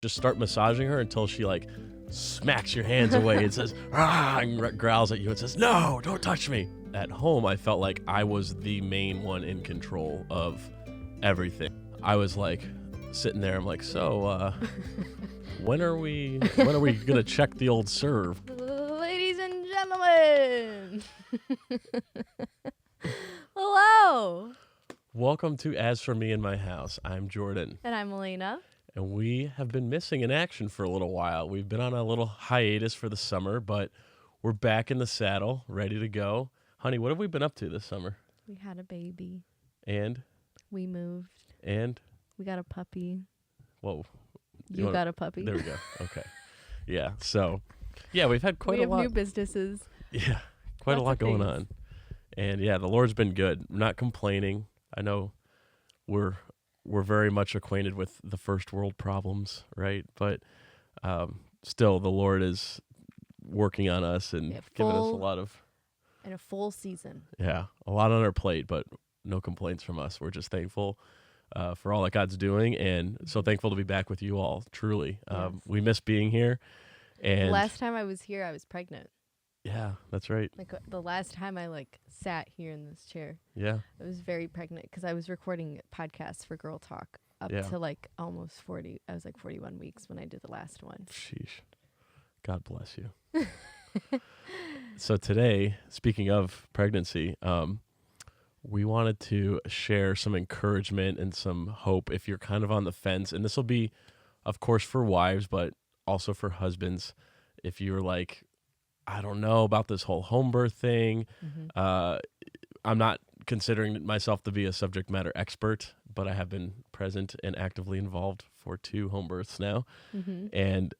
just start massaging her until she like smacks your hands away and says, ah, and growls at you and says, no, don't touch me. At home, I felt like I was the main one in control of everything. I was like sitting there. I'm like, so when are we gonna check the old serve? Ladies and gentlemen, hello. Welcome to As For Me in My House. I'm Jordan. And I'm Milena. And we have been missing in action for a little while. We've been on a little hiatus for the summer, but we're back in the saddle, ready to go. Honey, what have we been up to this summer? We had a baby. And? We moved. And? We got a puppy. Whoa. You got a puppy. There we go. Okay. Yeah. So, yeah, we've had quite a lot. We have new businesses. Yeah. Quite a lot going on. And yeah, the Lord's been good. I'm not complaining. I know we're very much acquainted with the first world problems, right? But still, the Lord is working on us and giving us a lot of... And a full season. Yeah, a lot on our plate, but no complaints from us. We're just thankful for all that God's doing, and so thankful to be back with you all, truly. Yes. We miss being here. And last time I was here, I was pregnant. Yeah, that's right. Like the last time I sat here in this chair. Yeah. I was very pregnant because I was recording podcasts for Girl Talk up to almost 40. I was 41 weeks when I did the last one. Sheesh. God bless you. So today, speaking of pregnancy, we wanted to share some encouragement and some hope if you're kind of on the fence. And this will be, of course, for wives, but also for husbands. If you're like, I don't know about this whole home birth thing. Mm-hmm. I'm not considering myself to be a subject matter expert, but I have been present and actively involved for 2 home births now. Mm-hmm. And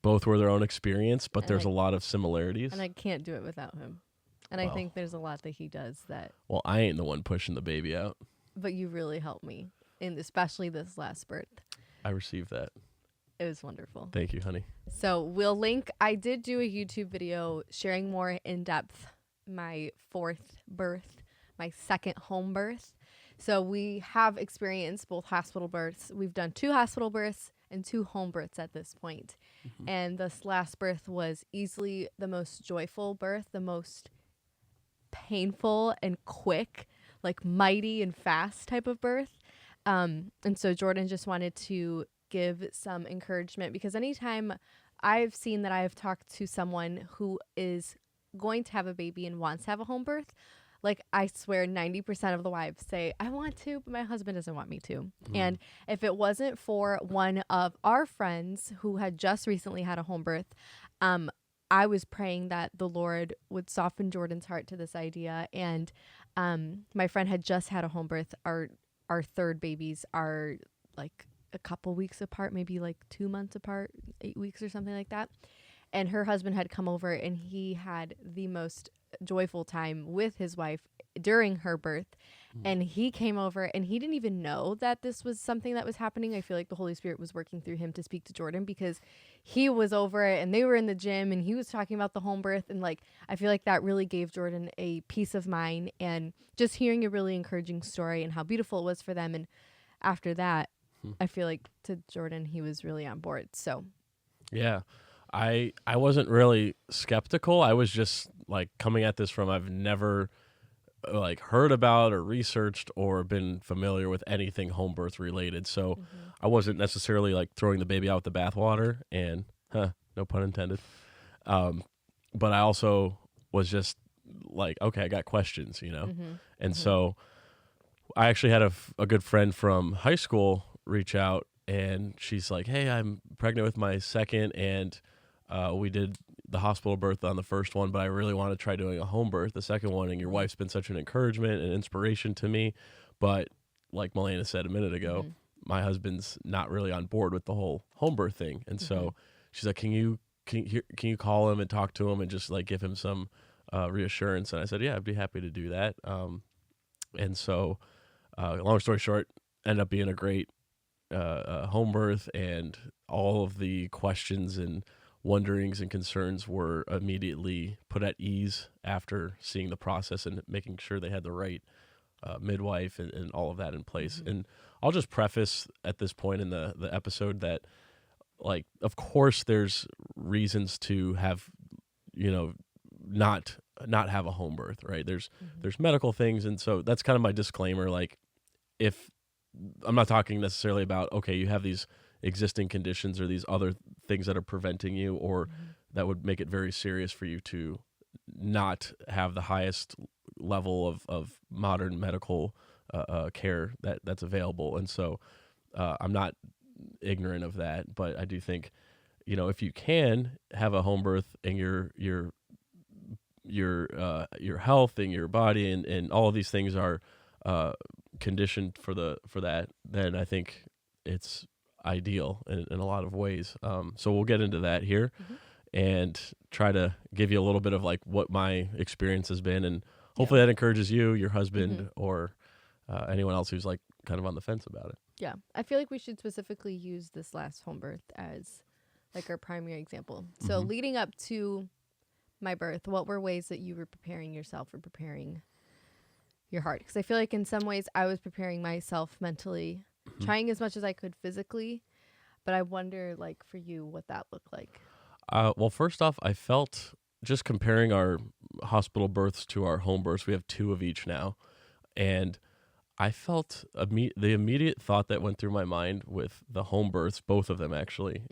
both were their own experience, but there's a lot of similarities. And I can't do it without him. And I think there's a lot that he does that. Well, I ain't the one pushing the baby out. But you really helped me, and especially this last birth. I received that. It was wonderful. Thank you, honey. So we'll link. I did do a YouTube video sharing more in depth my 4th birth, my 2nd home birth. So we have experienced both hospital births. We've done 2 hospital births and 2 home births at this point. Mm-hmm. And this last birth was easily the most joyful birth, the most painful and quick, mighty and fast type of birth. And so Jordan just wanted to give some encouragement, because anytime I've seen that I've talked to someone who is going to have a baby and wants to have a home birth, I swear 90% of the wives say, I want to, but my husband doesn't want me to. Mm. And if it wasn't for one of our friends who had just recently had a home birth, I was praying that the Lord would soften Jordan's heart to this idea. And my friend had just had a home birth. Our 3rd babies are a couple weeks apart, maybe 2 months apart, 8 weeks or something like that. And her husband had come over, and he had the most joyful time with his wife during her birth. And he came over, and he didn't even know that this was something that was happening. I feel like the Holy Spirit was working through him to speak to Jordan, because he was over it and they were in the gym and he was talking about the home birth. And I feel like that really gave Jordan a peace of mind, and just hearing a really encouraging story and how beautiful it was for them. And after that, I feel like to Jordan, he was really on board. So yeah, I wasn't really skeptical. I was just coming at this from, I've never heard about or researched or been familiar with anything home birth related. So I wasn't necessarily throwing the baby out with the bathwater, and no pun intended. But I also was just okay, I got questions, And so I actually had a good friend from high school reach out, and she's like, hey, I'm pregnant with my 2nd, and we did the hospital birth on the first one, but I really want to try doing a home birth, the 2nd one, and your wife's been such an encouragement and inspiration to me. But like Milena said a minute ago, my husband's not really on board with the whole home birth thing. And so she's like, can you call him and talk to him and just give him some reassurance? And I said, yeah, I'd be happy to do that. And so long story short, ended up being a great home birth, and all of the questions and wonderings and concerns were immediately put at ease after seeing the process and making sure they had the right midwife and all of that in place. And I'll just preface at this point in the episode that like, of course there's reasons to have, you know, not have a home birth, right? There's medical things, and so that's kind of my disclaimer. Like, if I'm not talking necessarily about, okay, you have these existing conditions or these other things that are preventing you, or that would make it very serious for you to not have the highest level of modern medical care that's available. And so I'm not ignorant of that, but I do think, you know, if you can have a home birth and your health and your body and all of these things are conditioned for that, then I think it's ideal in a lot of ways. So we'll get into that here and try to give you a little bit of like what my experience has been, and hopefully that encourages you, your husband, or anyone else who's like kind of on the fence about it. Yeah. I feel like we should specifically use this last home birth as like our primary example. So leading up to my birth, what were ways that you were preparing yourself or preparing your heart? Because I feel like in some ways I was preparing myself mentally, trying as much as I could physically, but I wonder, like, for you, what that looked like. Well, first off, I felt, just comparing our hospital births to our home births, we have 2 of each now, and I felt the immediate thought that went through my mind with the home births, both of them actually,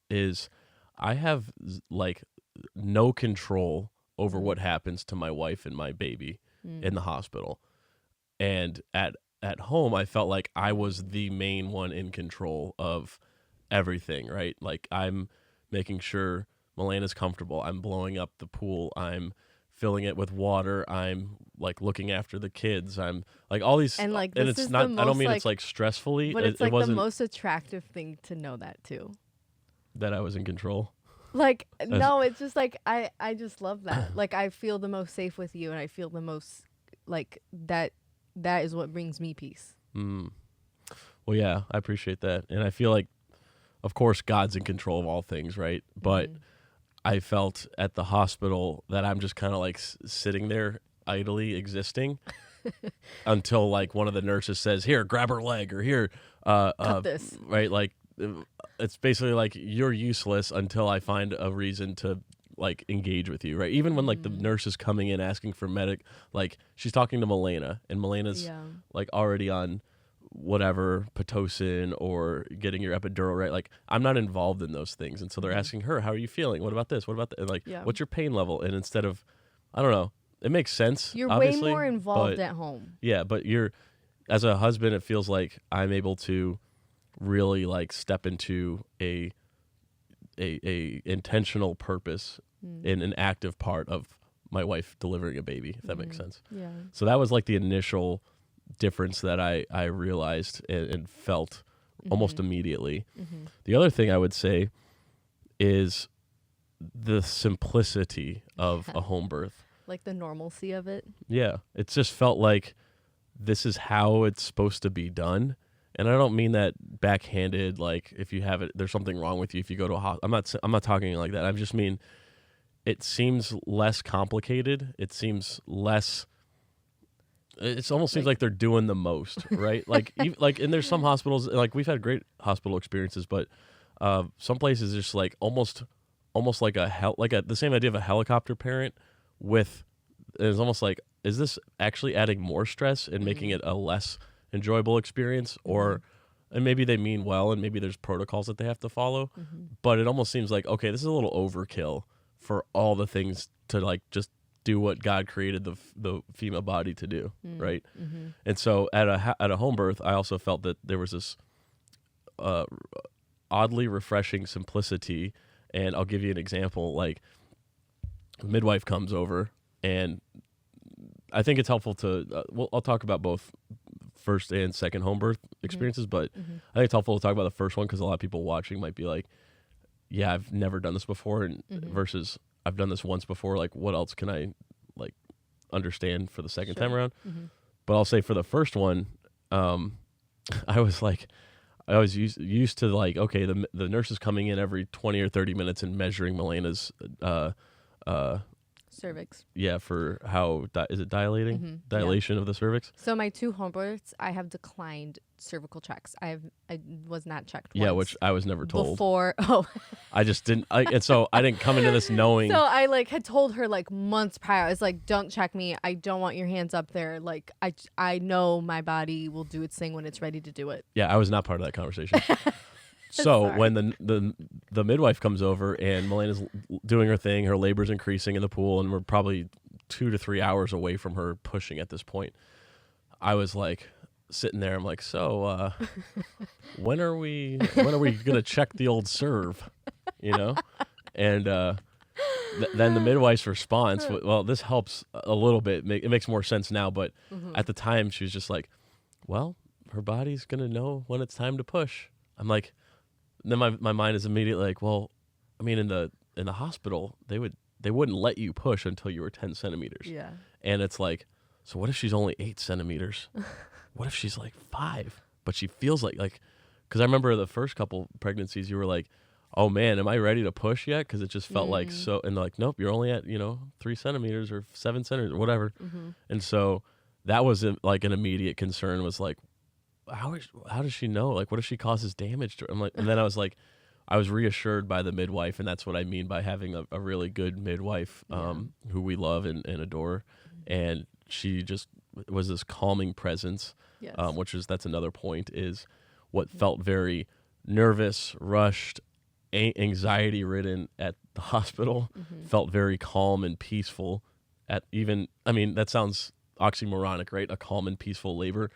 is I have like no control over what happens to my wife and my baby in the hospital. And at home, I felt like I was the main one in control of everything, right? Like, I'm making sure Milena's comfortable. I'm blowing up the pool. I'm filling it with water. I'm like looking after the kids. I'm like all these, and like, and this it's is not, the most, I don't mean like, it's like stressfully, but it's it like the wasn't most attractive thing to know that too. that I was in control. Like, no, it's just like, I just love that. Like, I feel the most safe with you, and I feel the most like that is what brings me peace. Well, yeah, I appreciate that. And I feel like, of course, God's in control of all things, right? But I felt at the hospital that I'm just kind of like sitting there idly existing until like one of the nurses says, "Here, grab her leg," or "Here, Cut this." Right? Like, it's basically like you're useless until I find a reason to like engage with you, right? Even when like the nurse is coming in asking for like she's talking to Milena, and Milena's like already on whatever Pitocin or getting your epidural, right? Like, I'm not involved in those things, and so they're asking her, "How are you feeling? What about this? What about that?" And like, "What's your pain level?" And instead of, I don't know, it makes sense. You're obviously, way more involved but, at home. Yeah, but as a husband, it feels like I'm able to really like step into a intentional purpose in an active part of my wife delivering a baby, if that makes sense. Yeah. So that was like the initial difference that I realized and felt almost immediately. The other thing I would say is the simplicity of a home birth. Like the normalcy of it. Yeah. It just felt like this is how it's supposed to be done. And I don't mean that backhanded, like if you have it, there's something wrong with you if you go to a hospital. I'm not talking like that. I just mean it seems less complicated. It seems less. It almost seems like they're doing the most, right? Like, and there's some hospitals, like we've had great hospital experiences, but some places just like almost like the same idea of a helicopter parent with. It's almost like, is this actually adding more stress and making it a less enjoyable experience, or and maybe they mean well, and maybe there's protocols that they have to follow, but it almost seems like, okay, this is a little overkill for all the things to like just do what God created the female body to do, right? And so at a home birth, I also felt that there was this oddly refreshing simplicity. And I'll give you an example. Like, the midwife comes over, and I think it's helpful to I'll talk about both first and second home birth experiences, but I think it's helpful to talk about the first one because a lot of people watching might be like, yeah, I've never done this before, and versus I've done this once before. Like, what else can I like understand for the second time around? But I'll say for the first one, I was used to like, okay, the nurse is coming in every 20 or 30 minutes and measuring Milena's cervix. Yeah, for how is it dilating? Mm-hmm. Dilation of the cervix. So my 2 home births, I have declined cervical checks. I was not checked Yeah, once which I was never told. before. Oh, I just didn't. And so I didn't come into this knowing. so I like had told her like months prior. I was like, "Don't check me. I don't want your hands up there. Like I know my body will do its thing when it's ready to do it." Yeah, I was not part of that conversation. So when the midwife comes over and Milena's doing her thing, her labor's increasing in the pool, and we're probably 2 to 3 hours away from her pushing at this point. I was like sitting there. I'm like, so when are we gonna check the old serve, you know? And then the midwife's response, well, this helps a little bit. It makes more sense now, but at the time she was just like, well, her body's gonna know when it's time to push. I'm like. Then my mind is immediately like, well, I mean, in the hospital, they wouldn't let you push until you were 10 centimeters. Yeah. And it's like, so what if she's only 8 centimeters? What if she's like 5? But she feels like, because I remember the first couple pregnancies, you were like, oh man, am I ready to push yet? Because it just felt like so, and they're like, nope, you're only at 3 centimeters or 7 centimeters or whatever. And so that was like an immediate concern. Was like, how does she know? Like, what if she causes damage to her? I'm like, and then I was like, I was reassured by the midwife, and that's what I mean by having a really good midwife, who we love and adore. And she just was this calming presence, Yes. That's another point, is what felt very nervous, rushed, anxiety ridden at the hospital, felt very calm and peaceful that sounds oxymoronic, right? A calm and peaceful labor.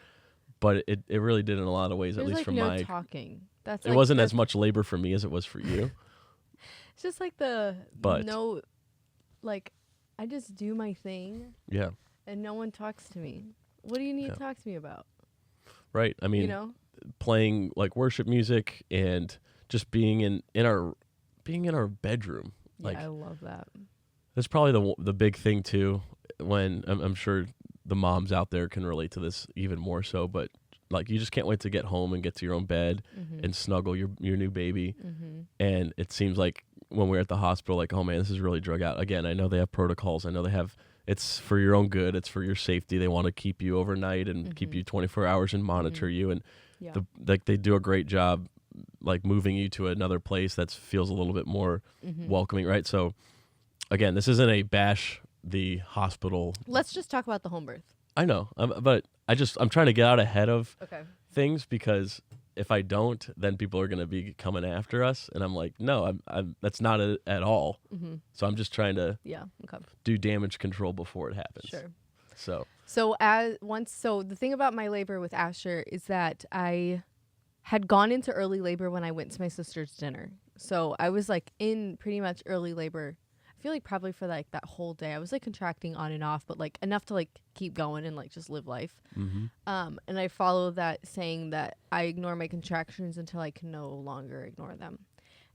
But it really did in a lot of ways, There's at least like from no my. talking. That's it wasn't as much labor for me as it was for you. It's just like I just do my thing. Yeah. And no one talks to me. What do you need to talk to me about? Right. I mean, playing like worship music and just being in our bedroom. Yeah, Like, I love that. That's probably the big thing too. When I'm sure the moms out there can relate to this even more so, but like you just can't wait to get home and get to your own bed and snuggle your new baby. And it seems like when we're at the hospital, like, oh man, this is really drug out. Again, I know they have protocols. I know it's for your own good. It's for your safety. They want to keep you overnight and keep you 24 hours and monitor you. And they do a great job, like moving you to another place that feels a little bit more welcoming. Right. So again, this isn't a bash the hospital. Let's just talk about the home birth. I know, but I'm trying to get out ahead of Okay. things, because if I don't, then people are going to be coming after us, and I'm like, no, I'm that's not it at all. So I'm just trying to do damage control before it happens. Sure. So the thing about my labor with Asher is that I had gone into early labor when I went to my sister's dinner. So I was like in pretty much early labor. I feel like probably for like that whole day I was like contracting on and off, but like enough to like keep going and like just live life. And I follow that saying that I ignore my contractions until I can no longer ignore them.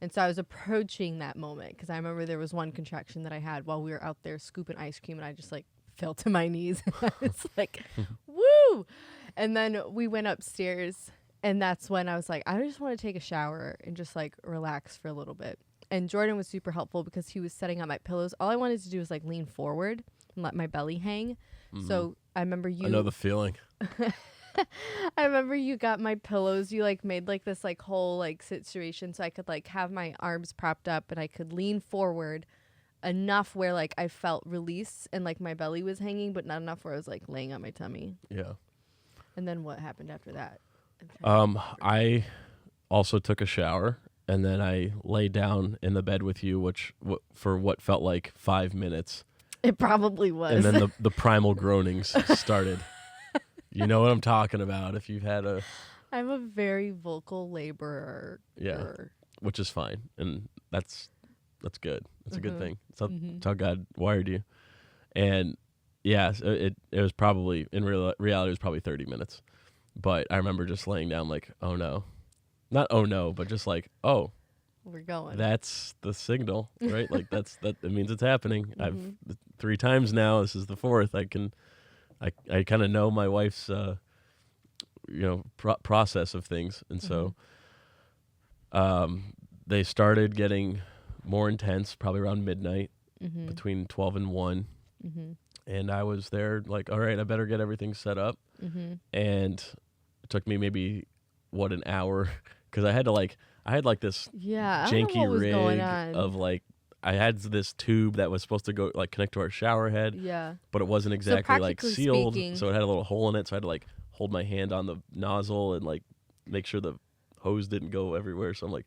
And so I was approaching that moment, because I remember there was one contraction that I had while we were out there scooping ice cream, and I just like fell to my knees. It's like, woo! And then we went upstairs, and that's when I was like, I just want to take a shower and just like relax for a little bit. And Jordan was super helpful because he was setting up my pillows. All I wanted to do was like lean forward and let my belly hang. So I remember I know the feeling. I remember you got my pillows. You like made like this like whole like situation so I could like have my arms propped up and I could lean forward enough where like I felt release and like my belly was hanging, but not enough where I was like laying on my tummy. Yeah. And then what happened after that? I also took a shower. And then I lay down in the bed with you, for what felt like 5 minutes. It probably was. And then the primal groanings started. You know what I'm talking about if you've had a... I'm a very vocal laborer. Yeah, which is fine. And that's good. That's a good thing. It's how God wired you. And yeah, so it was probably, in reality, it was probably 30 minutes. But I remember just laying down like, oh no. Not oh no, but just like, oh, we're going. That's the signal, right? Like that it means it's happening. I've 3 times now. This is the 4th. I kind of know my wife's process of things, and so they started getting more intense probably around midnight, between 12 and 1. Mm-hmm. And I was there like, all right, I better get everything set up. Mm-hmm. And it took me maybe, an hour. Because I had this Yeah, I don't know janky what was going rig on. of like, I had this tube that was supposed to go like connect to our shower head. Yeah. But it wasn't exactly like practically sealed. speaking- So it had a little hole in it. So I had to like hold my hand on the nozzle and like make sure the hose didn't go everywhere. So I'm like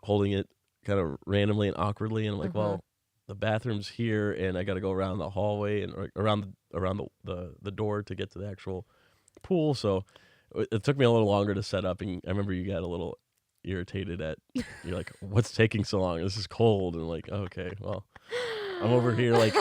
holding it kind of randomly and awkwardly. And I'm like, well, the bathroom's here and I got to go around the hallway and around the door to get to the actual pool. So it took me a little longer to set up. And I remember you got a little irritated you're like, what's taking so long? This is cold. And like, okay, well, I'm over here like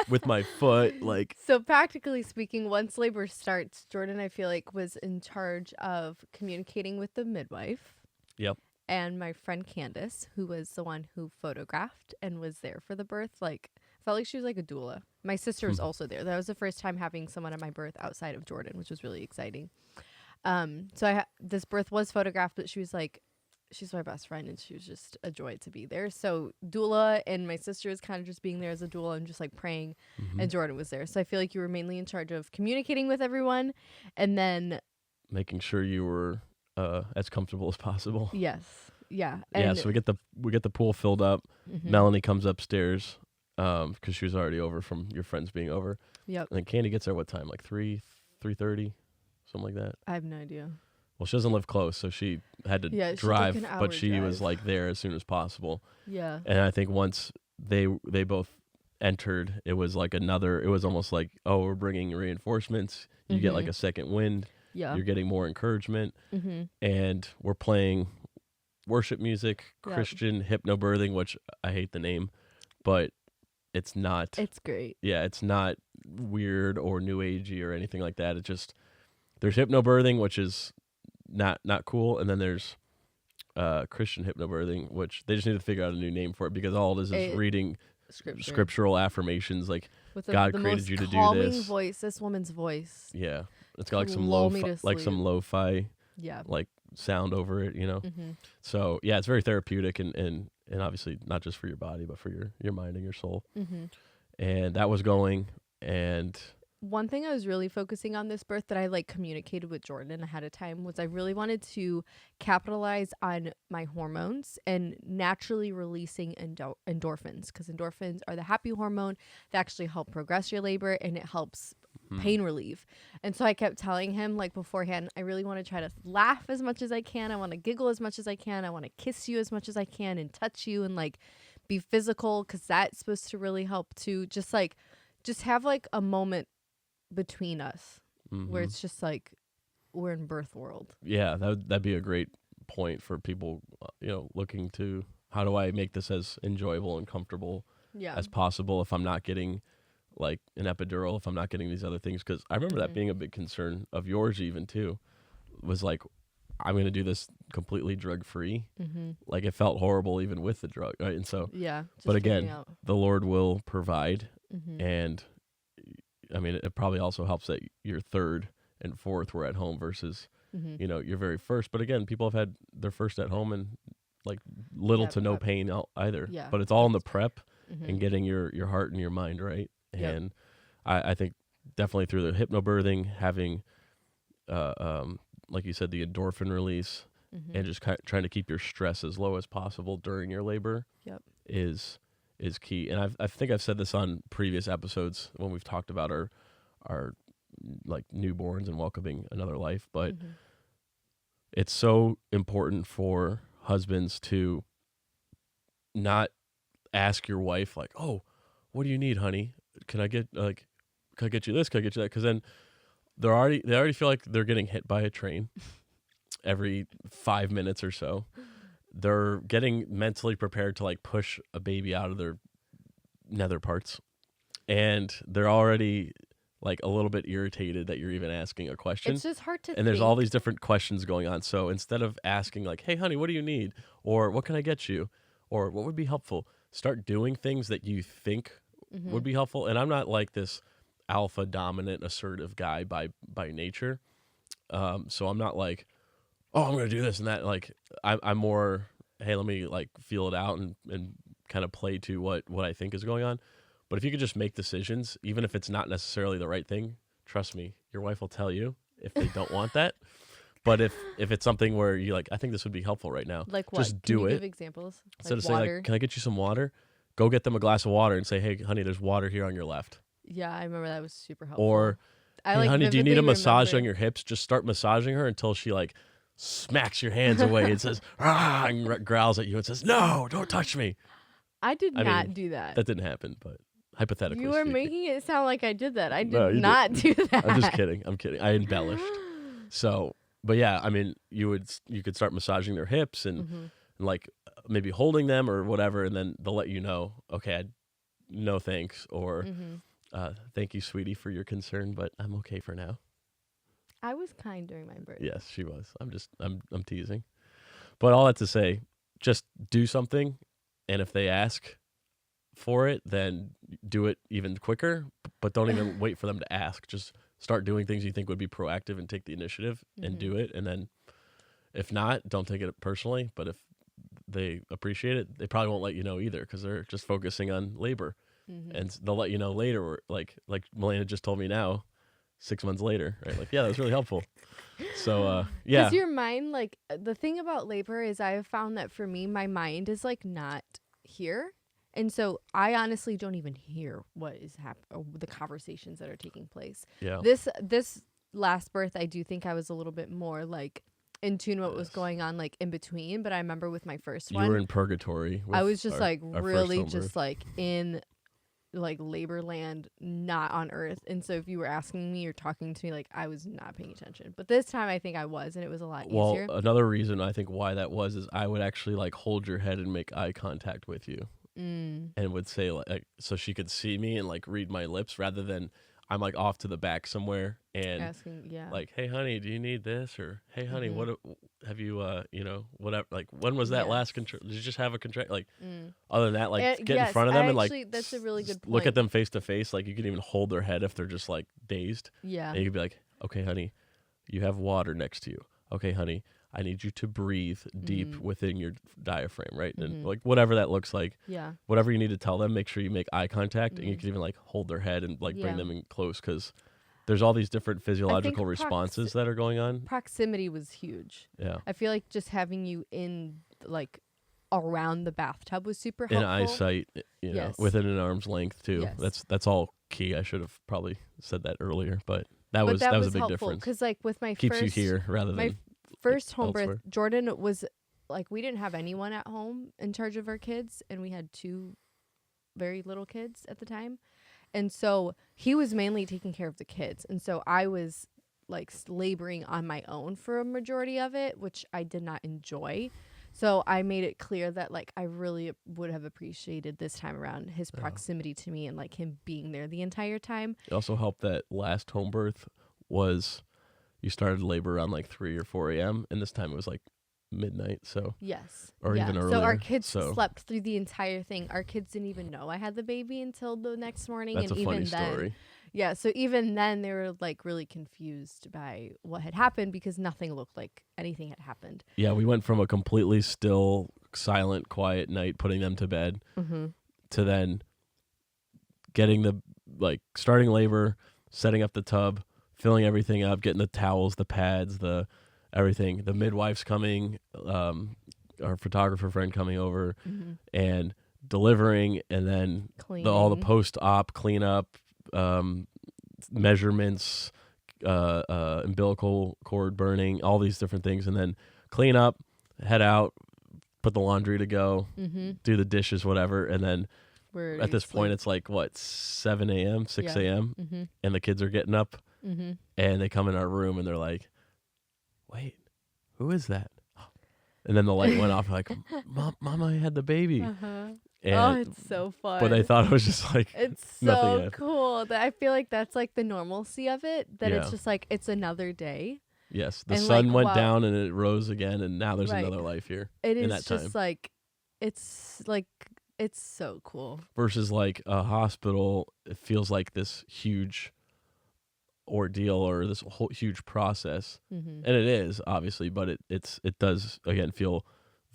with my foot, like. So practically speaking, once labor starts, Jordan, I feel like, was in charge of communicating with the midwife. Yep. And my friend Candace, who was the one who photographed and was there for the birth, like, felt like she was like a doula. My sister was also there. That was the first time having someone at my birth outside of Jordan, which was really exciting. So this birth was photographed, but she was like, she's my best friend and she was just a joy to be there. So doula and my sister was kind of just being there as a doula and just like praying, and Jordan was there. So I feel like you were mainly in charge of communicating with everyone and then making sure you were as comfortable as possible. Yes. Yeah. Yeah, so we get the pool filled up. Melanie comes upstairs because she was already over from your friends being over. Yep. And then Candy gets there what time? Like 3:30, something like that. I have no idea. Well, she doesn't live close, so she had to Yeah, she drive, took an but hour she was drive. like there as soon as possible. Yeah. And I think once they both entered, it was like it was almost like, oh, we're bringing reinforcements. You get like a second wind. Yeah. You're getting more encouragement. And we're playing worship music, Yep. Christian hypnobirthing, which I hate the name, but it's not. It's great. Yeah, it's not weird or new agey or anything like that. It just, there's hypnobirthing, which is not cool, and then there's Christian hypnobirthing, which they just need to figure out a new name for it because all it is reading scriptural affirmations like with God the created most you to do calming this. voice. This woman's voice. Yeah, it's got like some Lull me to lo-fi Yeah. like sound over it, you know. So yeah, it's very therapeutic and obviously not just for your body but for your mind and your soul. And that was going. And one thing I was really focusing on this birth that I like communicated with Jordan ahead of time was I really wanted to capitalize on my hormones and naturally releasing endorphins, because endorphins are the happy hormone that actually help progress your labor and it helps pain relief. And so I kept telling him like beforehand, I really want to try to laugh as much as I can. I want to giggle as much as I can. I want to kiss you as much as I can and touch you and like be physical, because that's supposed to really help to just have like a moment between us where it's just like we're in birth world. Yeah, that'd be a great point for people, looking to how do I make this as enjoyable and comfortable as possible if I'm not getting like an epidural, if I'm not getting these other things. Because I remember that being a big concern of yours even too, was like, I'm going to do this completely drug free. Like it felt horrible even with the drug. Right. And so, but again, the Lord will provide. And I mean, it probably also helps that your third and fourth were at home versus, your very first. But again, people have had their first at home and like little to no pain either. Yeah. But it's all in the prep and getting your heart and your mind right. And I think definitely through the hypnobirthing, having, like you said, the endorphin release and just trying to keep your stress as low as possible during your labor is key. And I think I've said this on previous episodes when we've talked about our like newborns and welcoming another life, but it's so important for husbands to not ask your wife like, oh, what do you need, honey? Can I get you this? Can I get you that? Because then they already feel like they're getting hit by a train every 5 minutes or so. They're getting mentally prepared to like push a baby out of their nether parts, and they're already like a little bit irritated that you're even asking a question. It's just hard to and there's all these different questions going on. So instead of asking like, hey honey, what do you need? Or what can I get you? Or what would be helpful? Start doing things that you think would be helpful. And I'm not like this alpha dominant assertive guy by nature. So I'm not like, oh, I'm going to do this and that. Like I'm more, hey, let me like feel it out and kind of play to what I think is going on. But if you could just make decisions, even if it's not necessarily the right thing, trust me, your wife will tell you if they don't want that. But if it's something where you like, I think this would be helpful right now. Like what? Just do Can you it. give examples? Instead Like of saying water. like, can I get you some water? Go get them a glass of water and say, hey, honey, there's water here on your left. Yeah, I remember that was super helpful. Or, I hey, like honey, do you need a vividly massage remember- on your hips? Just start massaging her until she like smacks your hands away and says, ah, and growls at you and says, no, don't touch me. I did I not mean, do that. That didn't happen, but hypothetically You were speaking. making it sound like I did that. I did No, you not do that. I'm just kidding. I'm kidding. I embellished. So, but yeah, I mean, you could start massaging their hips and like maybe holding them or whatever, and then they'll let you know, okay, no thanks, or thank you, sweetie, for your concern, but I'm okay for now. I was kind during my birthday. Yes, she was. I'm teasing. But all that to say, just do something, and if they ask for it, then do it even quicker, but don't even wait for them to ask. Just start doing things you think would be proactive and take the initiative and do it. And then if not, don't take it personally. But if they appreciate it, they probably won't let you know either because they're just focusing on labor. And they'll let you know later, or like Milena just told me now, 6 months later, right? Like, yeah, that was really helpful. So, yeah. Because your mind, like, the thing about labor is I have found that for me, my mind is like not here. And so I honestly don't even hear what is happening, the conversations that are taking place. Yeah. This last birth, I do think I was a little bit more like in tune with what was going on, like in between. But I remember with my first one, You were in purgatory. I was just our really first home just birth. like in like labor land, not on earth. And so if you were asking me or talking to me, like I was not paying attention. But this time I think I was, and it was a lot easier. Well, another reason I think why that was is I would actually like hold your head and make eye contact with you. And would say like so she could see me and like read my lips rather than I'm like off to the back somewhere and Asking, like, hey honey, do you need this? Or hey honey, what have you whatever, like when was that last contract? Did you just have a contract? Like other than that, like get in front of them and like that's a really good point. look at them face to face. Like you can even hold their head if they're just like dazed. Yeah. And you could be like, okay honey, you have water next to you. Okay honey, I need you to breathe deep within your diaphragm, right? And like whatever that looks like, whatever you need to tell them, make sure you make eye contact and you can even like hold their head and like bring them in close because there's all these different physiological responses that are going on. Proximity was huge. Yeah. I feel like just having you in like around the bathtub was super helpful. In eyesight, within an arm's length too. Yes. That's all key. I should have probably said that earlier, but that was a big difference. Because like with my keeps first, you here rather than first home elsewhere. birth, Jordan was like, we didn't have anyone at home in charge of our kids, and we had 2 very little kids at the time. And so he was mainly taking care of the kids. And so I was like laboring on my own for a majority of it, which I did not enjoy. So I made it clear that like I really would have appreciated this time around his proximity to me and like him being there the entire time. It also helped that last home birth was you started labor around like 3 or 4 a.m. and this time it was like midnight. So or even earlier. So our kids slept through the entire thing. Our kids didn't even know I had the baby until the next morning. That's and a even funny then, story. Yeah, so even then they were like really confused by what had happened because nothing looked like anything had happened. Yeah, we went from a completely still, silent, quiet night, putting them to bed, to then getting starting labor, setting up the tub, filling everything up, getting the towels, the pads, the everything. The midwife's coming, our photographer friend coming over, and delivering, and then all the post-op cleanup, measurements, umbilical cord burning, all these different things, and then clean up, head out, put the laundry to go, do the dishes, whatever, and then at this point it's like 7 a.m., 6 a.m., and the kids are getting up, and they come in our room and they're like, wait, who is that? And then the light went off, like, Mama, I had the baby. And, it's so fun. But I thought it was just like it's nothing so cool that I feel like that's like the normalcy of it, that it's just like it's another day. Yes, the sun went down and it rose again, and now there's another life here. It in is that just time. it's so cool. Versus like a hospital, it feels like this huge ordeal or this whole huge process, and it is obviously, but it does again feel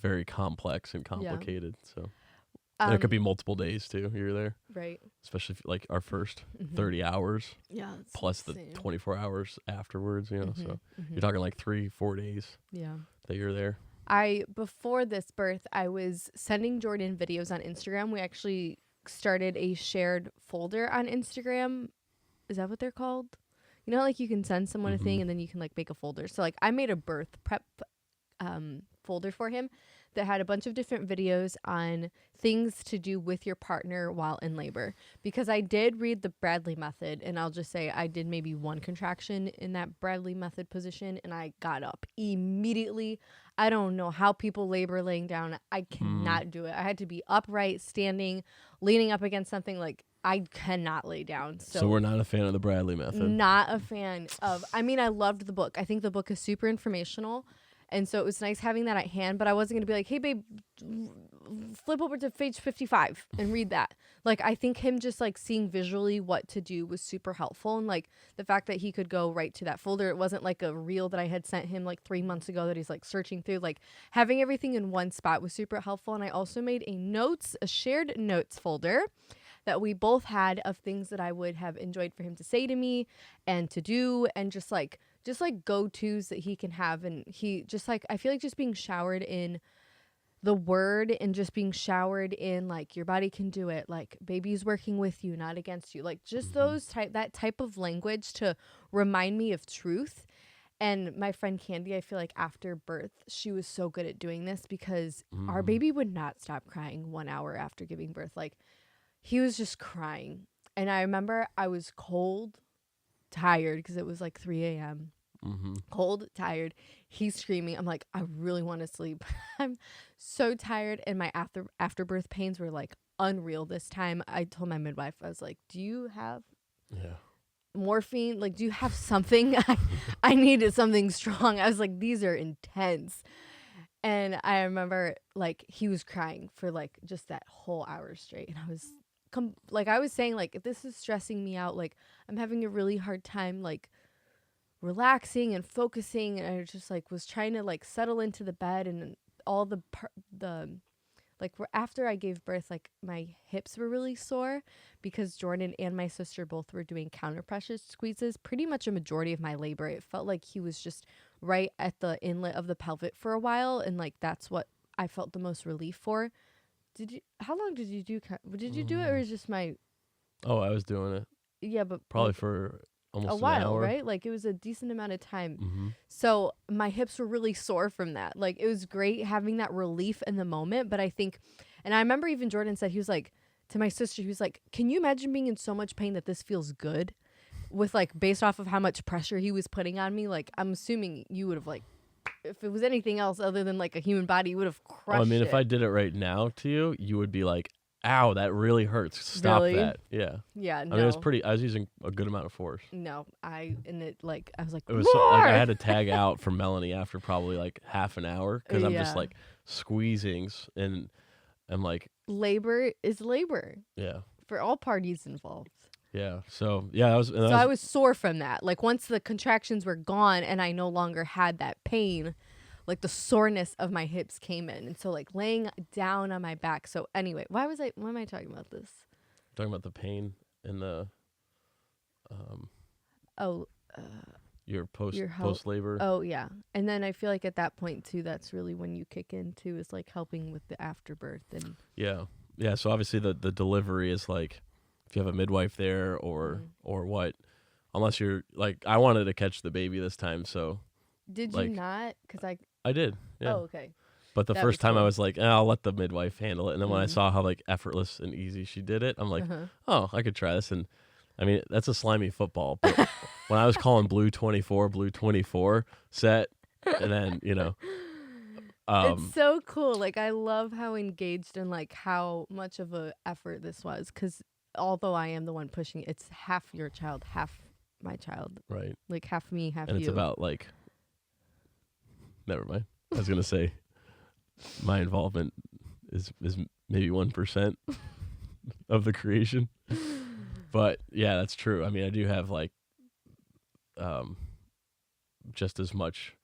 very complex and complicated. So And it could be multiple days too. You're there, right. especially if, like our first 30 hours Yeah. plus insane. the 24 hours afterwards. You know, so you're talking like 3-4 days Yeah. that you're there. Before this birth, I was sending Jordan videos on Instagram. We actually started a shared folder on Instagram. Is that what they're called? You know, like you can send someone a thing and then you can like make a folder. So like I made a birth prep folder for him that had a bunch of different videos on things to do with your partner while in labor, because I did read the Bradley method, and I'll just say I did maybe one contraction in that Bradley method position and I got up immediately. I don't know how people labor laying down. I cannot do it. I had to be upright, standing, leaning up against something. Like I cannot lay down. So we're not a fan of the Bradley method. Not a fan of, I mean, I loved the book. I think the book is super informational. And so it was nice having that at hand, but I wasn't going to be like, hey, babe, flip over to page 55 and read that. Like, I think him just like seeing visually what to do was super helpful. And like the fact that he could go right to that folder, it wasn't like a reel that I had sent him like 3 months ago that he's like searching through. Like having everything in one spot was super helpful. And I also made a shared notes folder that we both had of things that I would have enjoyed for him to say to me and to do, and just like go-tos that he can have. And he just like, I feel like just being showered in the word and just being showered in like your body can do it, like baby's working with you, not against you, like just that type of language to remind me of truth. And my friend Candy, I feel like after birth, she was so good at doing this, because our baby would not stop crying 1 hour after giving birth. Like he was just crying. And I remember I was cold, tired, because it was like 3 a.m. Cold, tired. He's screaming. I'm like, I really want to sleep. I'm so tired. And my afterbirth pains were like unreal this time. I told my midwife, I was like, do you have morphine? Like, do you have something? I needed something strong. I was like, these are intense. And I remember like he was crying for like just that whole hour straight. And I was I was saying, like, this is stressing me out. Like I'm having a really hard time like relaxing and focusing, and I just like was trying to like settle into the bed, and all the after I gave birth, like my hips were really sore because Jordan and my sister both were doing counter pressure squeezes pretty much a majority of my labor. It felt like he was just right at the inlet of the pelvic for a while, and like that's what I felt the most relief for. How long did you do you do it, or is just my Oh, I was doing it. Yeah, but probably like, for almost a while, an hour. right? Like it was a decent amount of time. So my hips were really sore from that. Like it was great having that relief in the moment. But I think, and I remember even Jordan said, he was like, to my sister, he was like, can you imagine being in so much pain that this feels good? With like, based off of how much pressure he was putting on me. Like I'm assuming you would have like, if it was anything else other than like a human body, you would have crushed it. I mean, if I did it right now to you, you would be like, ow, that really hurts. Stop that. Yeah. Yeah, no. I mean, I was using a good amount of force. No, I was like, it was so, like I had to tag out for Melanie after probably like half an hour, because I'm just like squeezing, and I'm like, labor is labor. Yeah. For all parties involved. Yeah. So yeah, I was sore from that. Like once the contractions were gone and I no longer had that pain, like the soreness of my hips came in. And so like laying down on my back. So anyway, why am I talking about this? Talking about the pain and the your post labor. Oh yeah. And then I feel like at that point too, that's really when you kick in too, is like helping with the afterbirth. And yeah. So obviously the delivery is like, if you have a midwife there or what, unless you're like, I wanted to catch the baby this time. So did like, you not? Because I did. Yeah. Oh, okay. But the first time I was like, I'll let the midwife handle it. And then when I saw how like effortless and easy she did it, I'm like, oh, I could try this. And I mean, that's a slimy football. But when I was calling blue 24 set, and then, it's so cool. Like, I love how engaged and like how much of a effort this was. Because although I am the one pushing it, it's half your child, half my child. Right. Like half me, half you. And it's about like, never mind. I was going to say my involvement is maybe 1% of the creation. But yeah, that's true. I mean, I do have like just as much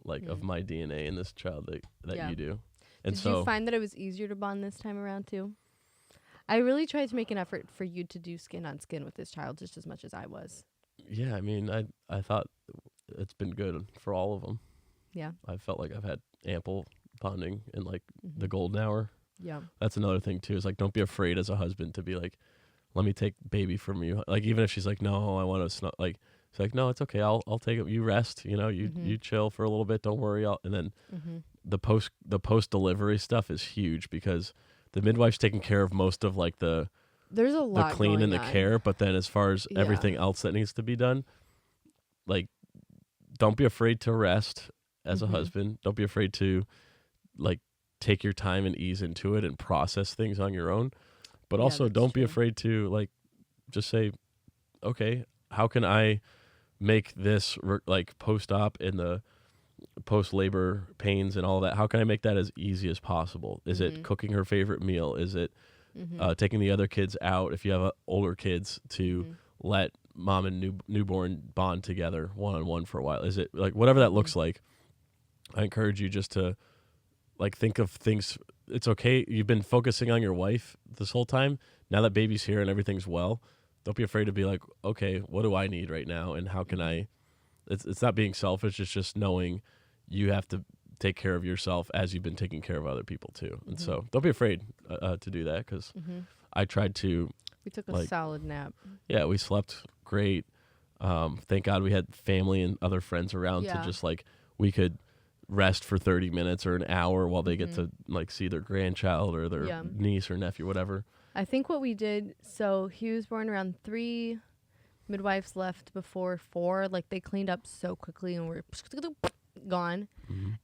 like of my DNA in this child that you do. And Did you find that it was easier to bond this time around too? I really tried to make an effort for you to do skin on skin with this child just as much as I was. Yeah, I mean, I thought it's been good for all of them. Yeah. I felt like I've had ample bonding in like Mm-hmm. the golden hour. Yeah. That's another thing too. Is like, don't be afraid as a husband to be like, let me take baby from you. Like, even if she's like, no, I want to like, it's like, no, it's okay. I'll take it. You rest. You know, you chill for a little bit. Don't worry. And then the post delivery stuff is huge because the midwife's taking care of most of like the There's a lot clean going and the on. care, but then as far as everything else that needs to be done, like, don't be afraid to rest as a husband. Don't be afraid to like take your time and ease into it and process things on your own. But also don't be afraid to like just say, okay, how can I make this like post-op and the post-labor pains and all that, how can I make that as easy as possible? Is it cooking her favorite meal? Is it taking the other kids out, if you have older kids, to let mom and newborn bond together one-on-one for a while? Is it like whatever that looks like? I encourage you just to like think of things. It's okay. You've been focusing on your wife this whole time. Now that baby's here and everything's well, don't be afraid to be like, okay, what do I need right now? And how can I, it's not being selfish. It's just knowing you have to take care of yourself as you've been taking care of other people too. And so don't be afraid to do that. Cause I tried to, we took a solid nap. Yeah. We slept great. Thank God we had family and other friends around to just like, we could rest for 30 minutes or an hour while they get to like see their grandchild or their niece or nephew, whatever. I think what we did, so he was born around 3, midwives left before 4, like they cleaned up so quickly and we're gone.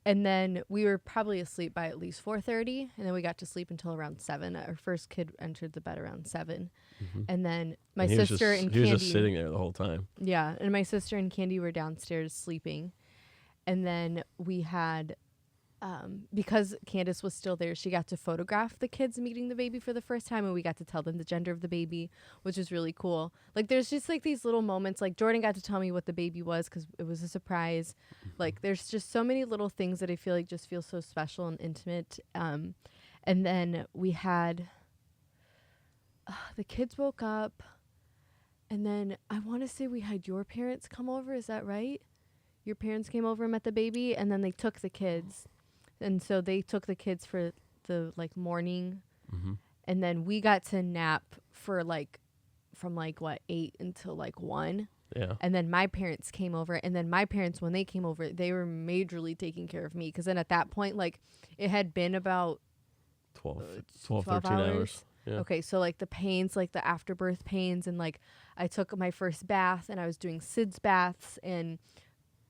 And then we were probably asleep by at least 4:30, and then we got to sleep until around 7. Our first kid entered the bed around 7. And then my sister and Candy, he was just sitting there the whole time. Yeah, and my sister and Candy were downstairs sleeping. And then we had, because Candace was still there, she got to photograph the kids meeting the baby for the first time, and we got to tell them the gender of the baby, which was really cool. Like, there's just, like, these little moments. Like, Jordan got to tell me what the baby was because it was a surprise. Like, there's just so many little things that I feel like just feel so special and intimate. And then we had, the kids woke up, and then I want to say we had your parents come over. Is that right? Your parents came over and met the baby, and then they took the kids. And so they took the kids for the like morning. And then we got to nap for like from like 8 until like 1. Yeah. And then my parents came over, and then my parents, when they came over, they were majorly taking care of me, because then at that point, like, it had been about 12 13 hours. Yeah. Okay, so like the pains, like the afterbirth pains, and like I took my first bath and I was doing SIDS baths, and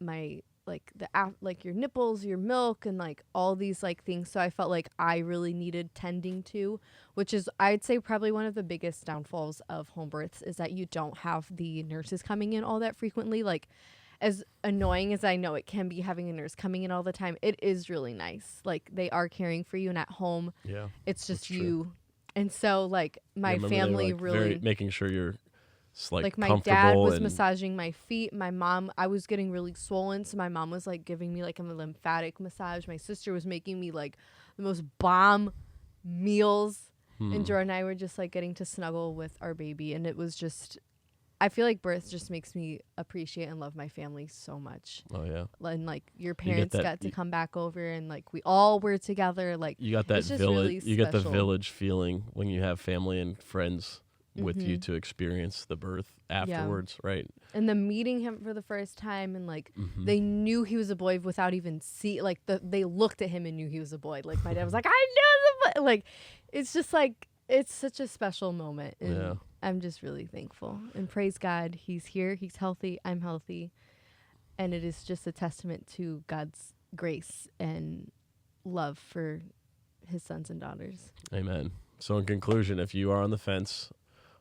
my like like your nipples, your milk, and like all these like things. So I felt like I really needed tending to, which is, I'd say, probably one of the biggest downfalls of home births, is that you don't have the nurses coming in all that frequently. Like, as annoying as I know it can be having a nurse coming in all the time, it is really nice. Like, they are caring for you, and at home, it's just you. And so like my family really making sure you're like my dad was massaging my feet. My mom, I was getting really swollen, so my mom was like giving me like a lymphatic massage. My sister was making me like the most bomb meals, and Jordan and I were just like getting to snuggle with our baby, and it was just, I feel like birth just makes me appreciate and love my family so much. Oh yeah. And like your parents got to come back over, and like we all were together. Like, you got that village. Really you get the village feeling when you have family and friends with you to experience the birth afterwards, right? And then meeting him for the first time, and like they knew he was a boy without even they looked at him and knew he was a boy. Like, my dad was like, I knew the boy. Like, it's just like, it's such a special moment, and I'm just really thankful, and praise God, he's here, he's healthy, I'm healthy, and it is just a testament to God's grace and love for his sons and daughters. Amen. So in conclusion, if you are on the fence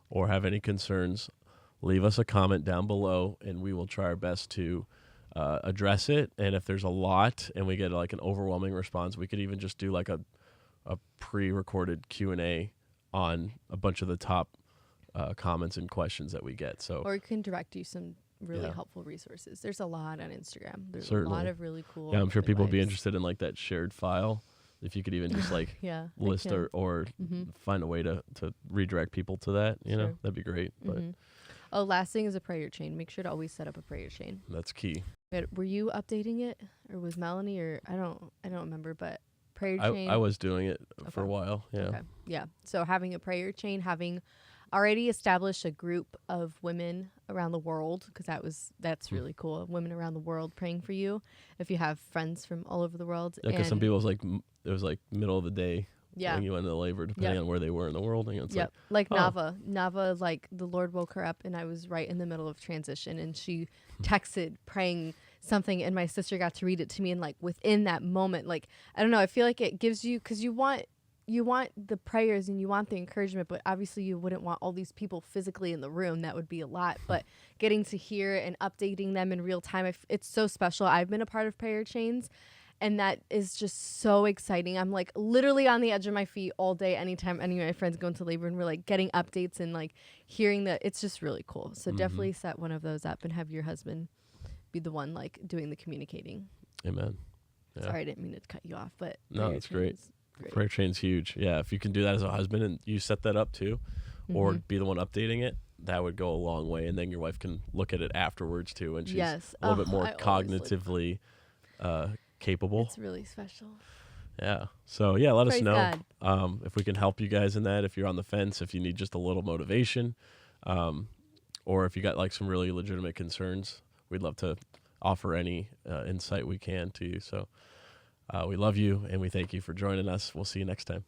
or have any concerns, leave us a comment down below, and we will try our best to address it. And if there's a lot and we get like an overwhelming response, we could even just do like a pre-recorded Q&A on a bunch of the top comments and questions that we get. So, or we can direct you some really helpful resources. There's a lot on Instagram. There's Certainly. a lot of really cool. Yeah, I'm sure people would be advice. interested in like that shared file if you could even just like Yeah. I list can. or find a way to redirect people to that, you know, Sure. that'd be great. But Oh, last thing is a prayer chain. Make sure to always set up a prayer chain. that's key. But were you updating it, or was Melanie, or I don't remember, but prayer chain. I was doing it for a Okay. while. Yeah. Okay. Yeah. So having a prayer chain, having already established a group of women around the world, because that's really cool. Women around the world praying for you. If you have friends from all over the world. Yeah, because some people was like it was like middle of the day Yeah. when you went into labor, depending on where they were in the world. And it's Yep. Like oh. Nava, like the Lord woke her up and I was right in the middle of transition and she texted praying something and my sister got to read it to me, and like within that moment, like, I don't know, I feel like it gives you, because you want the prayers and you want the encouragement, but obviously you wouldn't want all these people physically in the room. That would be a lot. But getting to hear and updating them in real time, it's so special. I've been a part of prayer chains, and that is just so exciting. I'm like literally on the edge of my feet all day anytime any of my friends go into labor, and we're like getting updates and like hearing that. It's just really cool. So definitely set one of those up and have your husband be the one like doing the communicating. Amen. Yeah. Sorry, I didn't mean to cut you off, but No, prayer it's great. chains, great. Prayer chain's huge. Yeah, if you can do that as a husband and you set that up too, or be the one updating it, that would go a long way. And then your wife can look at it afterwards too, and she's a little bit more cognitively capable. It's really special. Yeah. So yeah, let us Praise know God. if we can help you guys in that. If you're on the fence, if you need just a little motivation, or if you got like some really legitimate concerns, we'd love to offer any insight we can to you. So we love you and we thank you for joining us. We'll see you next time.